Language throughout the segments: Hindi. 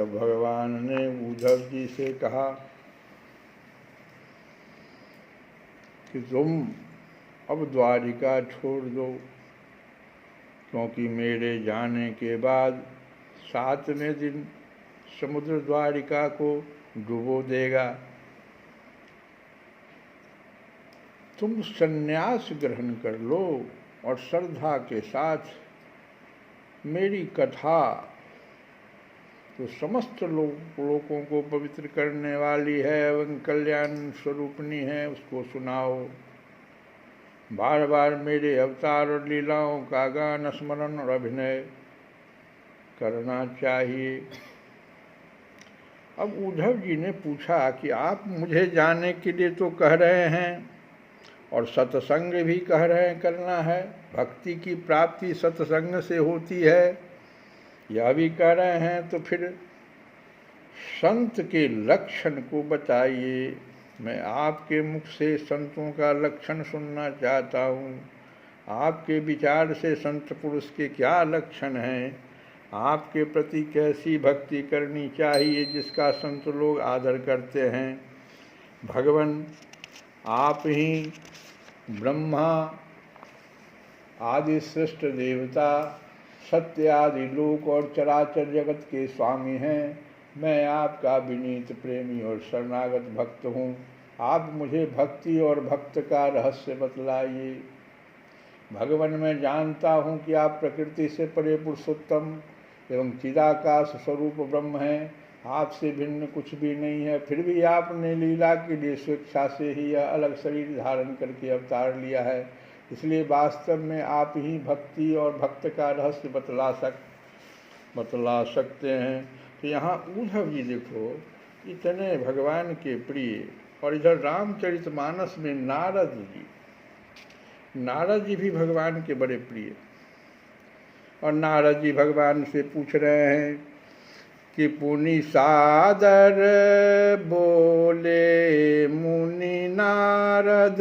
तब भगवान ने उद्धव जी से कहा कि तुम अब द्वारिका छोड़ दो, क्योंकि मेरे जाने के बाद 7वें दिन समुद्र द्वारिका को डुबो देगा। तुम संन्यास ग्रहण कर लो और श्रद्धा के साथ मेरी कथा, तो समस्त लोगों को पवित्र करने वाली है एवं कल्याण स्वरूपणी है, उसको सुनाओ। बार बार मेरे अवतार और लीलाओं का गान, स्मरण और अभिनय करना चाहिए। अब उद्धव जी ने पूछा कि आप मुझे जाने के लिए तो कह रहे हैं और सत्संग भी कह रहे हैं करना है, भक्ति की प्राप्ति सत्संग से होती है, यह भी कह रहे हैं, तो फिर संत के लक्षण को बताइए। मैं आपके मुख से संतों का लक्षण सुनना चाहता हूँ। आपके विचार से संत पुरुष के क्या लक्षण हैं, आपके प्रति कैसी भक्ति करनी चाहिए जिसका संत लोग आदर करते हैं। भगवान आप ही ब्रह्मा आदि श्रेष्ठ देवता, सत्य आदि लोक और चराचर जगत के स्वामी हैं। मैं आपका विनीत प्रेमी और शरणागत भक्त हूँ। आप मुझे भक्ति और भक्त का रहस्य बतलाइए। भगवान, मैं जानता हूँ कि आप प्रकृति से परे पुरुषोत्तम एवं चिदाकाश स्वरूप ब्रह्म हैं, आपसे भिन्न कुछ भी नहीं है। फिर भी आपने लीला के लिए स्वेच्छा से ही यह अलग शरीर धारण करके अवतार लिया है, इसलिए वास्तव में आप ही भक्ति और भक्त का रहस्य बतला सकते हैं। तो यहाँ उद्धव जी देखो, इतने भगवान के प्रिय, और इधर रामचरितमानस में नारद जी भी भगवान के बड़े प्रिय, और नारद जी भगवान से पूछ रहे हैं कि पुनि सादर बोले मुनि नारद,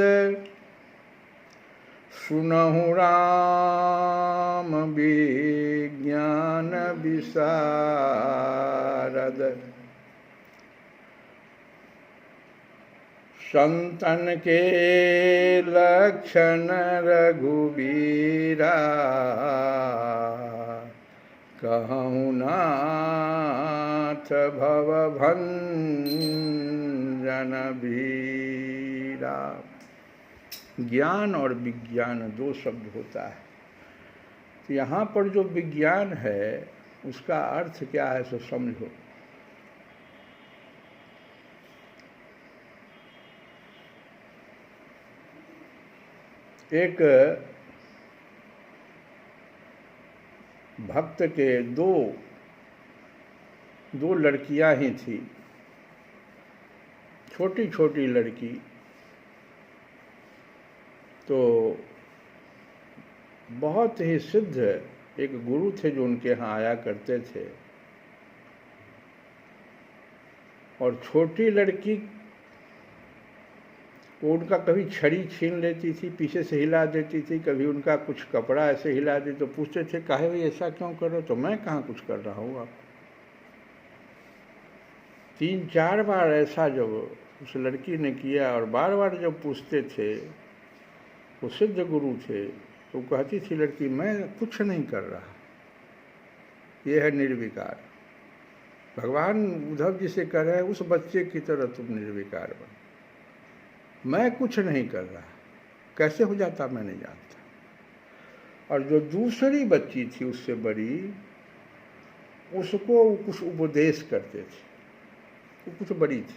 सुनहु राम विज्ञान विशारद, संतन के लक्षण रघुबीरा, कहूँ नाथ भवभंजन बीरा। ज्ञान और विज्ञान दो शब्द होता है। तो यहाँ पर जो विज्ञान है उसका अर्थ क्या है सो समझो। एक भक्त के दो लड़कियां ही थी, छोटी छोटी लड़की। तो बहुत ही सिद्ध एक गुरु थे जो उनके यहाँ आया करते थे, और छोटी लड़की वो उनका कभी छड़ी छीन लेती थी, पीछे से हिला देती थी, कभी उनका कुछ कपड़ा ऐसे हिला देती, तो पूछते थे काहे भाई ऐसा क्यों कर रहे हो? तो मैं कहाँ कुछ कर रहा हूँ आप। 3-4 बार ऐसा जब उस लड़की ने किया, और बार बार जब पूछते थे, वो सिद्ध गुरु थे, तो कहती थी लड़की मैं कुछ नहीं कर रहा, ये है निर्विकार। भगवान उद्धव जी से कह रहे हैं उस बच्चे की तरह तुम निर्विकार बनो, मैं कुछ नहीं कर रहा। कैसे हो जाता मैं नहीं जानता। और जो दूसरी बच्ची थी उससे बड़ी, उसको कुछ उपदेश करते थे, वो कुछ बड़ी थी,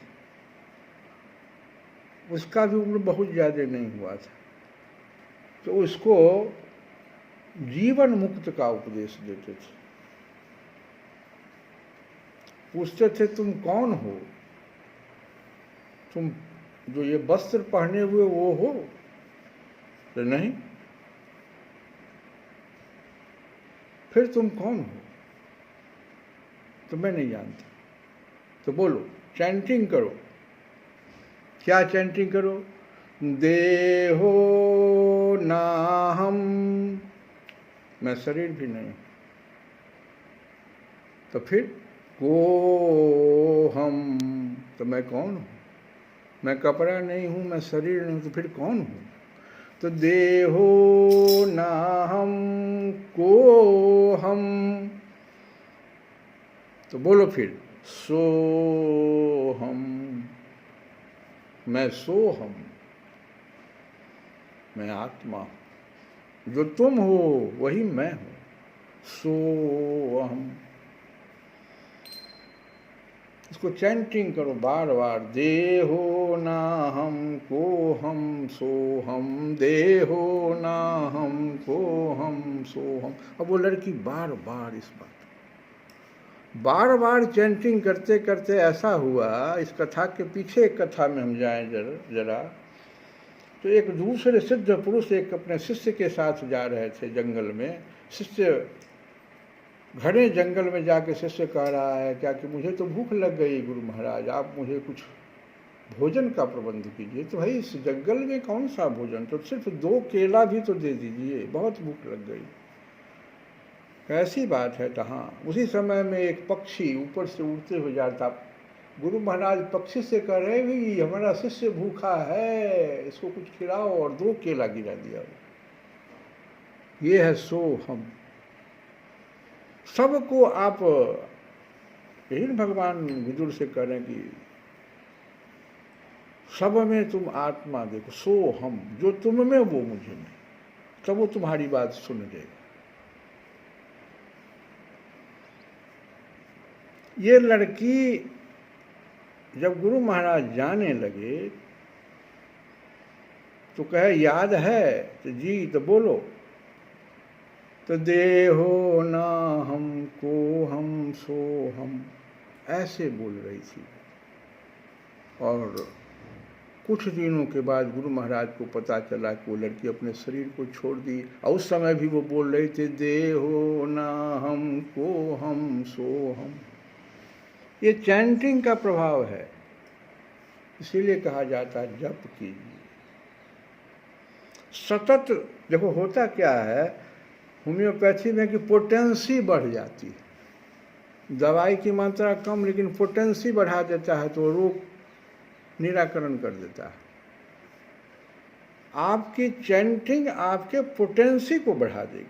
उसका भी उम्र बहुत ज़्यादा नहीं हुआ था, तो उसको जीवन मुक्त का उपदेश देते थे। पूछते थे तुम कौन हो, तुम जो ये वस्त्र पहने हुए वो हो? तो नहीं। फिर तुम कौन हो? तो मैं नहीं जानता। तो बोलो, चैंटिंग करो। क्या चैंटिंग करो? देहो नाहम, मैं शरीर भी नहीं। तो फिर को हम, तो मैं कौन हूँ? मैं कपड़ा नहीं हूँ, मैं शरीर नहीं हूँ, तो फिर कौन हूँ? तो देहो ना हम को हम, तो बोलो फिर, सो हम, मैं सो हम, मैं आत्मा हूँ, जो तुम हो वही मैं हूँ, सो हम। इसको चैंटिंग करो बार बार, देहो ना हम को हम सो हम, देहो ना हम को हम सो हम। अब वो लड़की बार बार इस बार बार चैंटिंग करते करते ऐसा हुआ, इस कथा के पीछे एक कथा में हम जाएं जरा, तो एक दूसरे सिद्ध पुरुष एक अपने शिष्य के साथ जा रहे थे जंगल में। शिष्य घने जंगल में जाके शिष्य कह रहा है क्या कि मुझे तो भूख लग गई गुरु महाराज, आप मुझे कुछ भोजन का प्रबंध कीजिए। तो भाई इस जंगल में कौन सा भोजन, तो सिर्फ 2 केला भी तो दे दीजिए, बहुत भूख लग गई। कैसी बात है। कहाँ उसी समय में एक पक्षी ऊपर से उड़ते हुए जाता, गुरु महाराज पक्षी से कह रहे भी हमारा शिष्य भूखा है, इसको कुछ खिलाओ, और 2 केला गिरा दिया। ये है सो हम। सबको आप, यही भगवान विदुर से कह रहे हैं कि सब में तुम आत्मा देखो, सो हम, जो तुम में वो मुझे में, तब वो तुम्हारी बात सुन लेगा। ये लड़की जब गुरु महाराज जाने लगे तो कहे याद है, तो जी तो बोलो, तो देहो ना हमको हम सो हम, ऐसे बोल रही थी। और कुछ दिनों के बाद गुरु महाराज को पता चला कि वो लड़की अपने शरीर को छोड़ दी, और उस समय भी वो बोल रहे थे देहो ना हमको हम सो हम। ये चैंटिंग का प्रभाव है, इसीलिए कहा जाता है जप कीजिए सतत। देखो होता क्या है होम्योपैथी में कि पोटेंसी बढ़ जाती है, दवाई की मात्रा कम लेकिन पोटेंसी बढ़ा देता है, तो रोग निराकरण कर देता है। आपकी चैंटिंग आपके पोटेंसी को बढ़ा देगी,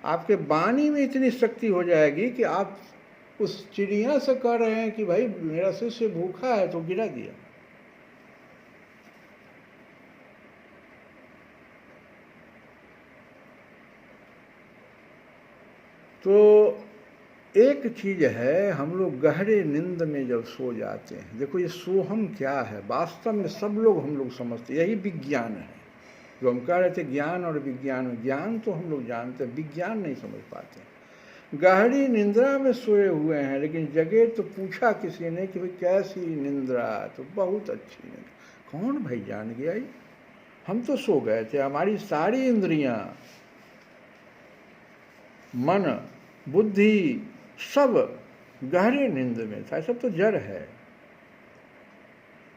आपके वाणी में इतनी शक्ति हो जाएगी कि आप उस चिड़िया से कह रहे हैं कि भाई मेरा शिष्य भूखा है, तो गिरा दिया। तो एक चीज है, हम लोग गहरे नींद में जब सो जाते हैं, देखो ये सोहम क्या है, वास्तव में सब लोग हम लोग समझते, यही विज्ञान है। जो हम कह रहे थे ज्ञान और विज्ञान, ज्ञान तो हम लोग जानते हैं, विज्ञान नहीं समझ पाते। गहरी निंद्रा में सोए हुए हैं, लेकिन जगह तो पूछा किसी ने कि भाई कैसी निंद्रा, तो बहुत अच्छी निंद्रा। कौन भाई जान गया? हम तो सो गए थे, हमारी सारी इंद्रियां, मन, बुद्धि सब गहरे नींद में था, सब तो जड़ है।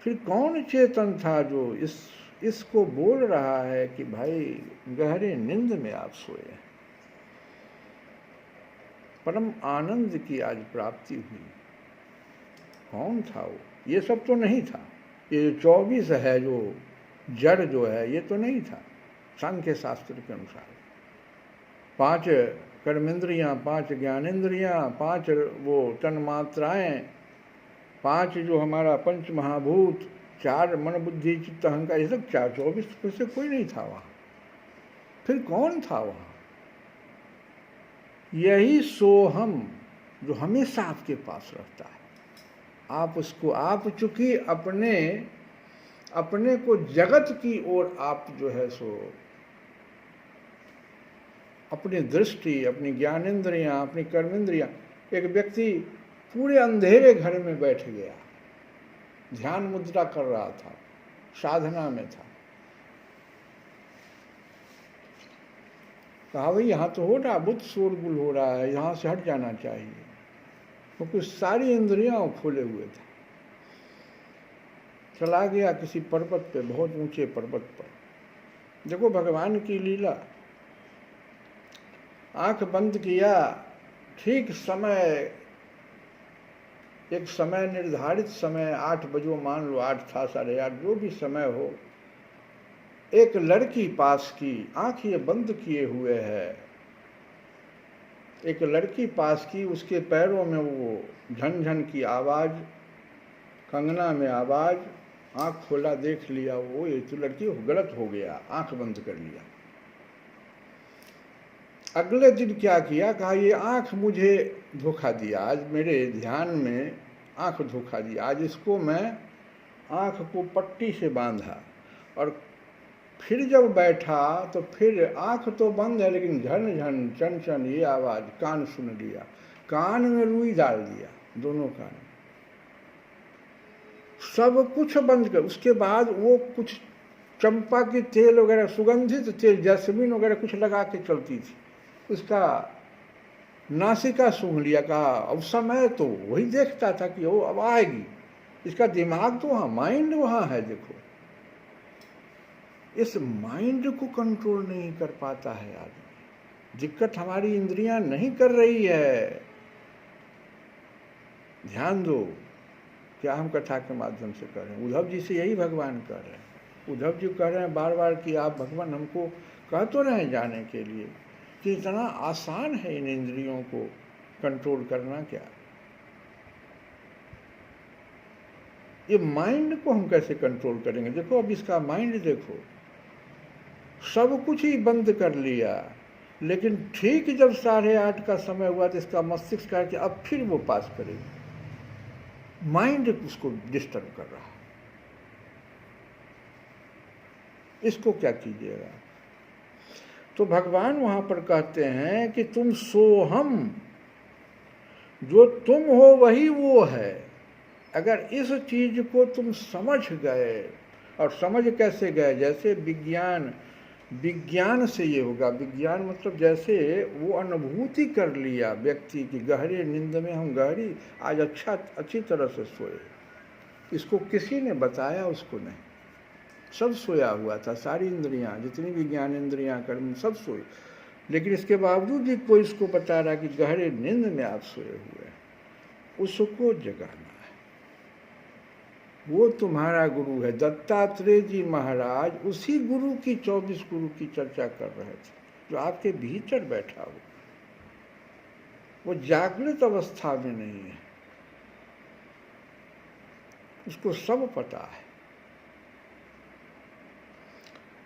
फिर कौन चेतन था जो इसको बोल रहा है कि भाई गहरे नींद में आप सोए? परम आनंद की आज प्राप्ति हुई। कौन था वो? ये सब तो नहीं था। ये 24 है जो जड़ जो है, ये तो नहीं था सांख्य शास्त्र के अनुसार। 5 कर्मेंद्रियां, 5 ज्ञानेंद्रियां, 5 वो तन्मात्राएं, 5 जो हमारा पंच महाभूत, 4 मन बुद्धि चित्त अहंकार, ये सब 24 में से कोई नहीं था वहाँ। फिर कौन था वहाँ? यही सोहम जो हमेशा आपके पास रहता है। आप उसको, आप चूंकि अपने को जगत की ओर आप जो है सो अपनी दृष्टि, अपनी ज्ञानेंद्रियां, अपनी कर्मेंद्रियां, एक व्यक्ति पूरे अंधेरे घर में बैठ गया, ध्यान मुद्रा कर रहा था, साधना में था, कहा भाई यहाँ तो हो रहा, बहुत शोरगुल हो रहा है, यहाँ से हट जाना चाहिए, क्योंकि सारी इंद्रियां खोले हुए थे। चला गया किसी पर्वत पे, बहुत ऊंचे पर्वत पर। देखो भगवान की लीला, आंख बंद किया, ठीक समय, एक समय निर्धारित समय 8 बजे, मान लो 8 था, 8:30, जो भी समय हो, एक लड़की पास की, आंख ये बंद किए हुए है, एक लड़की पास की, उसके पैरों में वो झनझन की आवाज़, कंगना में आवाज़, आंख खोला, देख लिया वो, ये तो लड़की गलत हो गया, आंख बंद कर लिया। अगले दिन क्या किया, कहा ये आंख मुझे धोखा दिया, आज मेरे ध्यान में आंख धोखा दिया, आज इसको मैं आंख को पट्टी से बांधा, और फिर जब बैठा तो फिर आंख तो बंद है लेकिन झन झन चन चन ये आवाज़, कान सुन लिया, कान में रुई डाल दिया, दोनों कान, सब कुछ बंद कर। उसके बाद वो कुछ चंपा की तेल वगैरह, सुगंधित तेल, जैस्मीन वगैरह कुछ लगा के चलती थी, उसका नासिका सूंघ लिया, कहा अब समय तो वही देखता था कि वो अब आएगी, इसका दिमाग तो वहाँ, माइंड वहाँ है। देखो, इस माइंड को कंट्रोल नहीं कर पाता है आदमी, दिक्कत हमारी इंद्रियां नहीं कर रही है। ध्यान दो, क्या हम कथा के माध्यम से कर रहे हैं, उद्धव जी से यही भगवान कर रहे हैं। उद्धव जी कह रहे हैं बार बार कि आप भगवान हमको कह तो रहे हैं जाने के लिए, कि इतना आसान है इन इंद्रियों को कंट्रोल करना, क्या ये माइंड को हम कैसे कंट्रोल करेंगे। देखो अब इसका माइंड देखो, सब कुछ ही बंद कर लिया, लेकिन ठीक जब 8:30 का समय हुआ तो इसका मस्तिष्क कहा कि अब फिर वो पास करेगी, माइंड उसको डिस्टर्ब कर रहा, इसको क्या कीजिएगा। तो भगवान वहां पर कहते हैं कि तुम सोहम, जो तुम हो वही वो है। अगर इस चीज को तुम समझ गए, और समझ कैसे गए, जैसे विज्ञान से ये होगा, विज्ञान मतलब जैसे वो अनुभूति कर लिया व्यक्ति की, गहरे नींद में हम गहरी आज अच्छी तरह से सोए, इसको किसी ने बताया उसको नहीं, सब सोया हुआ था, सारी इंद्रियां, जितनी भी ज्ञान इंद्रियां कर्म सब सोए, लेकिन इसके बावजूद भी कोई इसको बता रहा कि गहरे नींद में आप सोए हुए हैं, उसको जगाना है। वो तुम्हारा गुरु है। दत्तात्रेय जी महाराज उसी गुरु की, 24 गुरु की चर्चा कर रहे थे, जो आपके भीतर बैठा हो, वो जागृत अवस्था में नहीं है, उसको सब पता है।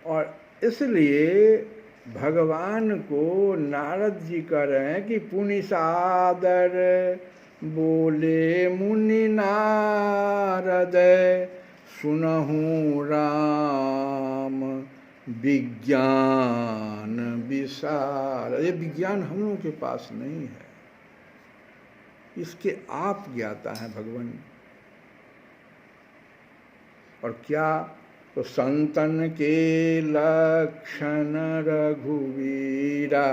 और इसलिए भगवान को नारद जी कह रहे हैं कि पुनि सादर बोले मुनि नारद, सुनहु राम विज्ञान विशाल। ये विज्ञान हम लोगों के पास नहीं है, इसके आप ज्ञाता है भगवान। और क्या, तो संतन के लक्षण रघुवीरा,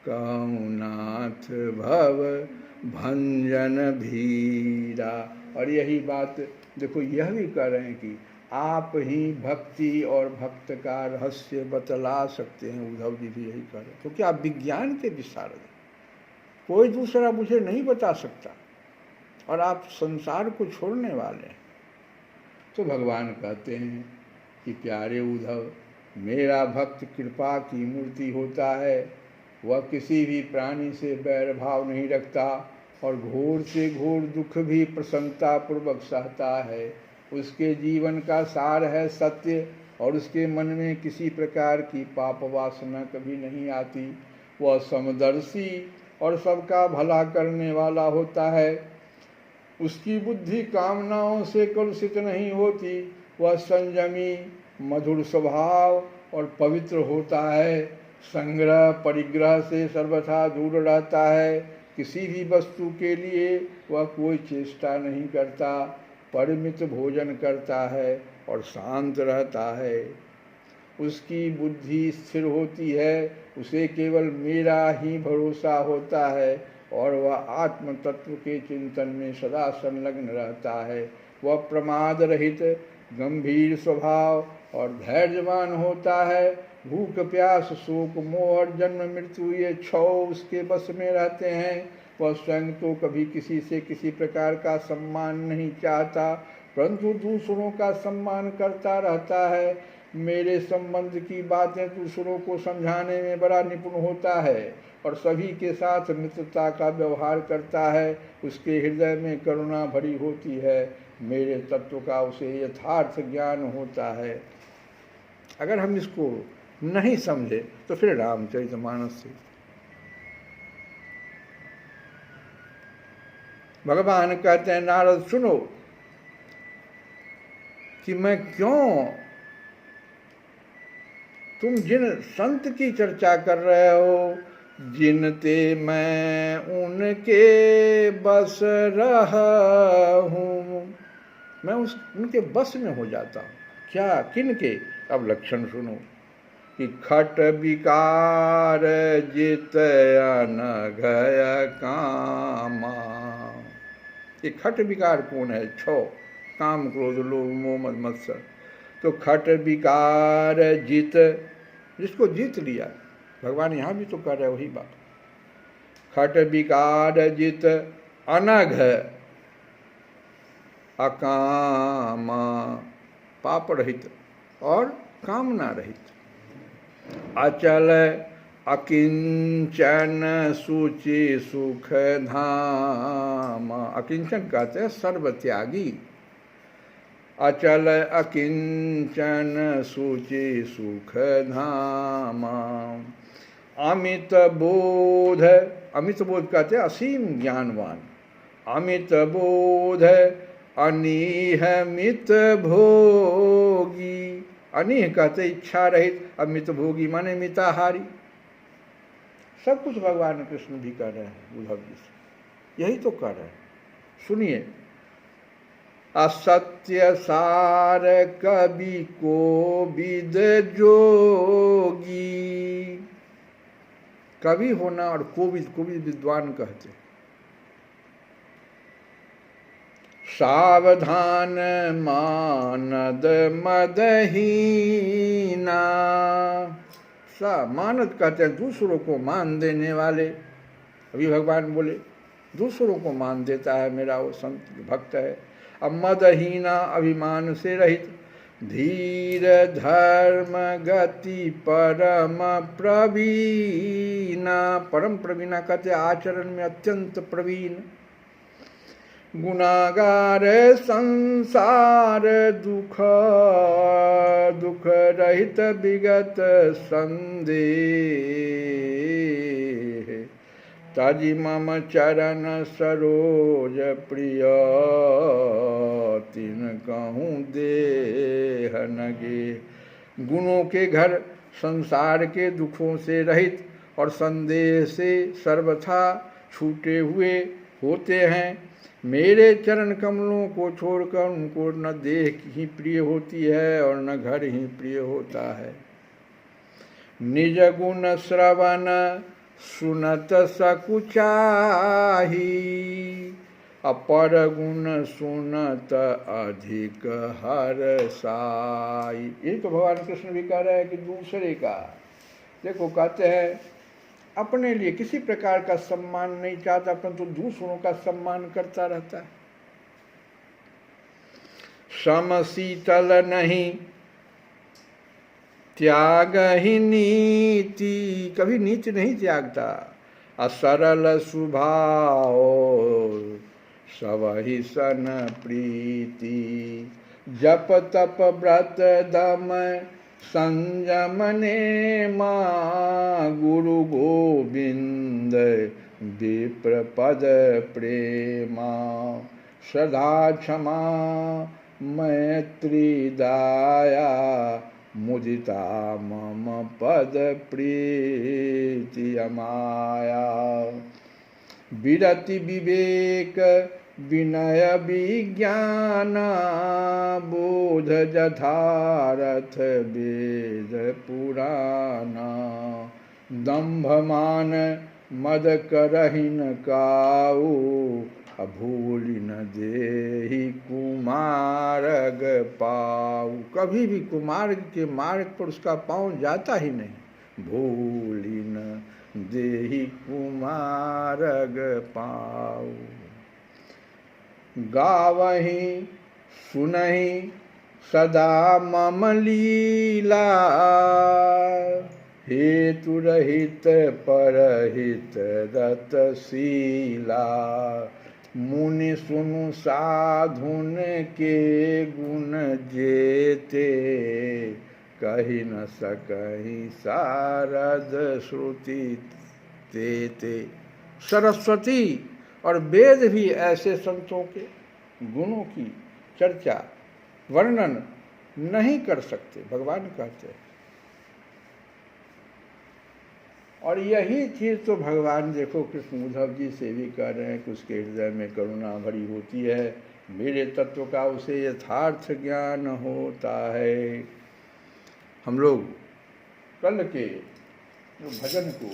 कौनाथ भव भंजन भीरा। और यही बात देखो, यह भी कह रहे हैं कि आप ही भक्ति और भक्त का रहस्य बतला सकते हैं। उद्धव जी भी यही कह रहे हैं, क्योंकि आप विज्ञान के विशारद हैं, कोई दूसरा मुझे नहीं बता सकता, और आप संसार को छोड़ने वाले हैं। तो भगवान कहते हैं कि प्यारे उद्धव, मेरा भक्त कृपा की मूर्ति होता है, वह किसी भी प्राणी से बैर भाव नहीं रखता, और घोर से घोर दुख भी प्रसन्नता पूर्वक सहता है। उसके जीवन का सार है सत्य, और उसके मन में किसी प्रकार की पाप वासना कभी नहीं आती। वह समदर्शी और सबका भला करने वाला होता है। उसकी बुद्धि कामनाओं से कलुषित नहीं होती। वह संयमी, मधुर स्वभाव और पवित्र होता है। संग्रह परिग्रह से सर्वथा दूर रहता है। किसी भी वस्तु के लिए वह कोई चेष्टा नहीं करता। परिमित भोजन करता है और शांत रहता है। उसकी बुद्धि स्थिर होती है। उसे केवल मेरा ही भरोसा होता है, और वह आत्म तत्व के चिंतन में सदा संलग्न रहता है। वह प्रमाद रहित, गंभीर स्वभाव और धैर्यवान होता है। भूख प्यास शोक मोह और जन्म मृत्यु ये 6 उसके बस में रहते हैं। वह स्वयं तो कभी किसी से किसी प्रकार का सम्मान नहीं चाहता, परंतु दूसरों का सम्मान करता रहता है। मेरे संबंध की बातें दूसरों को समझाने में बड़ा निपुण होता है और सभी के साथ मित्रता का व्यवहार करता है। उसके हृदय में करुणा भरी होती है। मेरे तत्व का उसे यथार्थ ज्ञान होता है। अगर हम इसको नहीं समझे तो फिर रामचरितमानस से भगवान कहते हैं, नारद सुनो कि मैं क्यों, तुम जिन संत की चर्चा कर रहे हो, जिनते मैं उनके बस रहा हूँ, मैं उनके बस में हो जाता हूँ। क्या, किन के? अब लक्षण सुनो कि खट विकार जित अनघय कामा। ये खट विकार कौन है? 6 काम क्रोध लोभ मोह मद मत्सर। तो खट विकार जित, जिसको जीत लिया, भगवान यहाँ भी तो कर रहे वही बात। खट विकार जित अनघ अकामा, पाप रहित और कामना रहित। अचल अकिंचन सूचि सुख धाम। अकिंचन कहते हैं सर्वत्यागी। अचल अकिंचन सूचि सुख धाम। अमित बोध, अमित बोध कहते हैं असीम ज्ञानवान। अमित बोध अनिहमित भोगी। अनिह कहते इच्छा रहित, अमित भोगी माने मिताहारी। सब कुछ भगवान कृष्ण भी कर रहे हैं उद्धव जी से, यही तो कर रहे हैं। सुनिए, असत्य सार कवि को विद जोगी। कवि होना और कोविद, कोविद विद्वान कहते हैं। सावधान मानद मदहीना। मानद कहते हैं दूसरों को मान देने वाले। अभी भगवान बोले दूसरों को मान देता है मेरा वो संत भक्त है। अब मदहीना, अभिमान से रहित। धीर धर्म गति परम प्रवीणा। परम प्रवीणा कहते आचरण में अत्यंत प्रवीण। गुनागार संसार दुख, दुख रहित विगत संदेह। ताजी मम चरण सरोज प्रिय, तिन कहूँ देह नगे। गुणों के घर, संसार के दुखों से रहित और संदेह से सर्वथा छूटे हुए होते हैं। मेरे चरण कमलों को छोड़कर उनको न देह ही प्रिय होती है और न घर ही प्रिय होता है। निज गुण श्रवण सुनत सकुचाही, अपर गुण सुनत अधिक हर्षाई। ये तो भगवान कृष्ण भी कह रहे हैं कि दूसरे का, देखो कहते हैं अपने लिए किसी प्रकार का सम्मान नहीं चाहता, परंतु दूसरों का सम्मान करता रहता है। समशीतल नहीं त्याग ही नीति, कभी नीति नहीं त्यागता। असरल स्वभाव सब ही सन प्रीति। जप तप व्रत दम संयम ने मां, गुरु गोविंद विप्र पद प्रेमा। सदा क्षमा मैत्री दाया, मुदिता मम पद प्रीति अमाया। विरति विवेक विनय विज्ञान, बोध जथारथ वेद पुराना। दंभ मान मद करहिन काऊ, भूलि न देहि कुमारग पाऊ, कभी भी कुमार्ग के मार्ग पर उसका पाँव जाता ही नहीं। भूलि न देहि कुमारग पाऊ, गावहि सुनहि सदा मम लीला, हेतु रहित परहित रतशीला। मुनि सुनु साधुन के गुण जेते, कही न सकहि शारद श्रुति तेते। सरस्वती और वेद भी ऐसे संतों के गुणों की चर्चा वर्णन नहीं कर सकते, भगवान कहते हैं। और यही चीज़ तो भगवान देखो कृष्ण उद्धव जी से भी कह रहे हैं कि उसके हृदय में करुणा भरी होती है, मेरे तत्व का उसे यथार्थ ज्ञान होता है। हम लोग कल के जो भजन को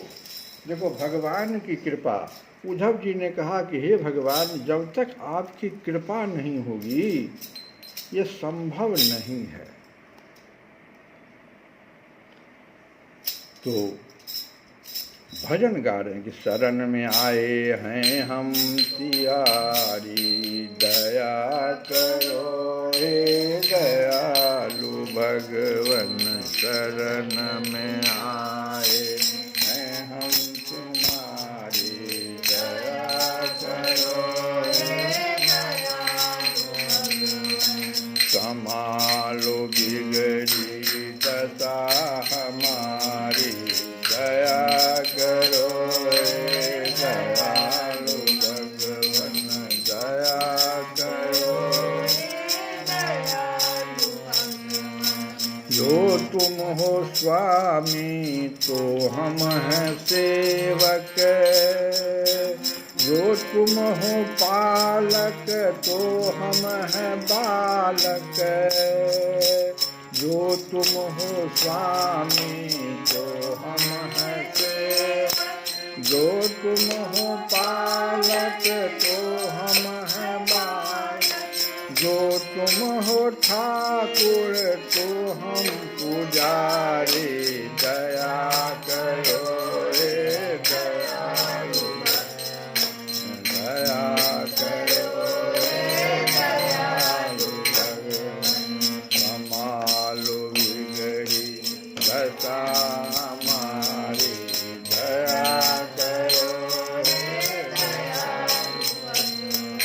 देखो, भगवान की कृपा, उद्धव जी ने कहा कि हे भगवान, जब तक आपकी कृपा नहीं होगी ये संभव नहीं है। तो भजन गा रहे हैं कि शरण में आए हैं हम तिहारी, दया करो हे दयालु भगवन। शरण में आए हैं हम तुम्हारी, दया करो हे संभालो बिगड़ी दशा हमारी, दया करो हे दयालु भगवन। दया करो जो तुम हो स्वामी तो हम हैं सेवक, जो तुम हो पालक तो हम हैं बालक। जो तुम हो स्वामी तो हम हैं सेवक, जो तुम हो पालक तो हम हैं बालक। जो तुम हो ठाकुर तो हम पुजारी, दया करो रे दयालु। दया करो रे दयालु भगवान। संभालो बिगड़ी दशा हमारी, दया करो रे दयालु भगवान।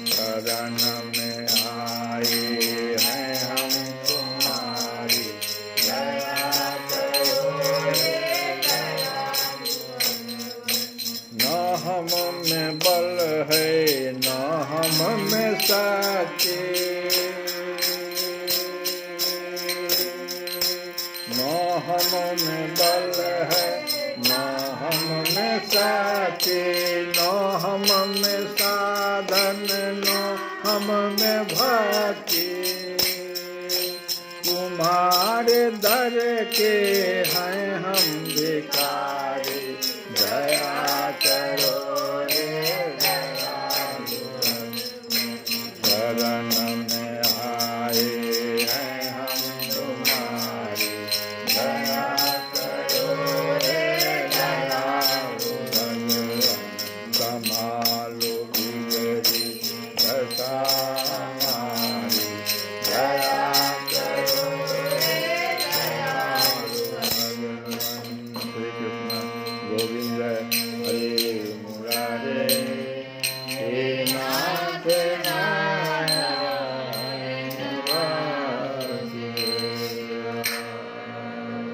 शरण में आए हैं हम तुम्हारी, दया करो रे दयालु भगवान। न हम में बल है न हम में शक्ति, न हम में बल है न हम में शक्ति। न हम में साधन न हम में भक्ति, तुम्हारे दर के हैं हम भिखारी। दया करो रे दयालु भगवान। शरण में आए हैं हम तुम्हारी, दया करो रे दयालु भगवान। संभालो बिगड़ी दशा हमारी, दया करो रे दयालु भगवान। श्री कृष्ण गोविंद हरे